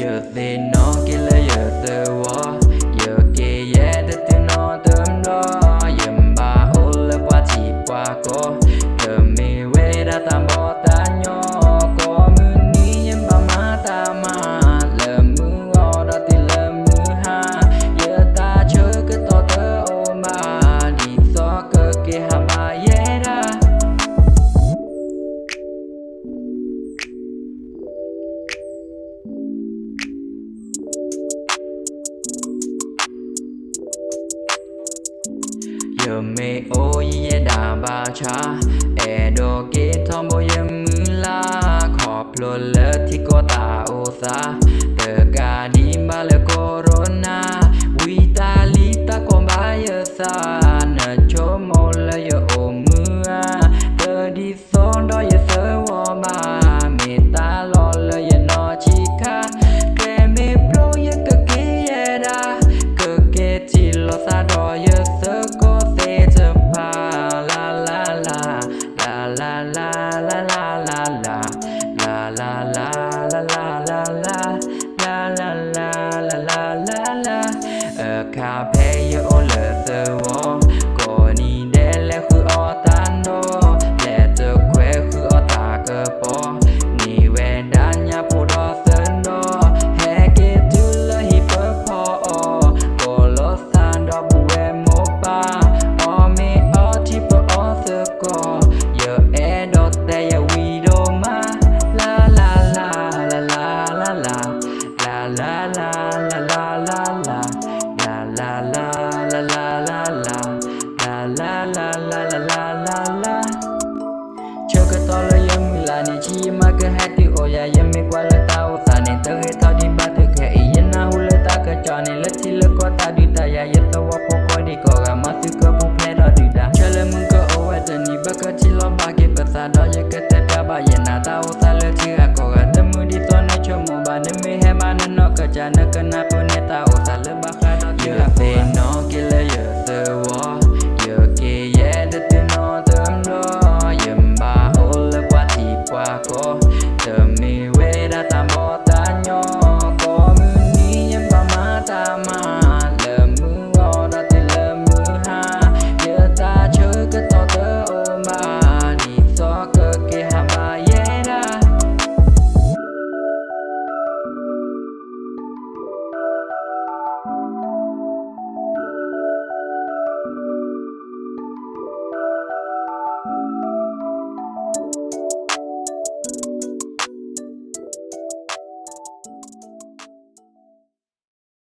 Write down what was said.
giờ thì nó kia là giờ từ quá giờ kia yeah từ từ nó tấm đó giờ bà ô là qua chỉ qua có giờ mi về đã tam bỏ ta nhỏ có mưa ní nhưng bà má ta mà lỡ mưa ngõ đó thì lỡ mưa ha giờ ta chơi cái to tớ ô mà đi gió cơ kia hà bà yeah ra giờ mê ô ye đà bà cha e đồ kế thom bôi mưa la khọp lô lơ thì có ta ô sa tờ gà đi ba lơ corona vi ta li ta con ba ye sa nợ chỗ mô lơ ye ô mưa tờ đi son đó ye sơ wo ma mê ta lo lơ ye no chi ka kè mê pro ye cơ kế ye đà cơ kế chỉ lo sa đo ye sơ cóคาเพยโอเลเซวอก็นี่เดเลคืออตานโดและเจอแควคืออตากระปอนี่เวดันยาปูดอเซนโดแฮเกตุลฮิเปพอก็ลอซานดอบูเวโมปาอเมอทิปอเซก็เยเอดอเตยวีโดมาลาลาลาลาลาลาลาลาลาลาลาลาลาLa la la la la la la la la la la la la la Chưa có to lo yếm là ni chi mà cứ hát đi ô ya yếm mi qua lời tao ta nên tao hết thao đi ba thực hệ ý na hu lời ta cứ cho nên lết thì lỡ có ta đi ta ya yết tao qua phố coi đi có gà mà cứ phố play đó đi đã cho lên mừng có ô ai tên ni bơ có chỉ lo ba cái bớt xa đó ya cái tết cả ba ya na tao ta lỡ chỉ à có gà tâm mưa đi to nói cho mù ba nên mi hay ba nên nó cứ cha nó cứ na po nên tao ta lỡ ba khai đó chưa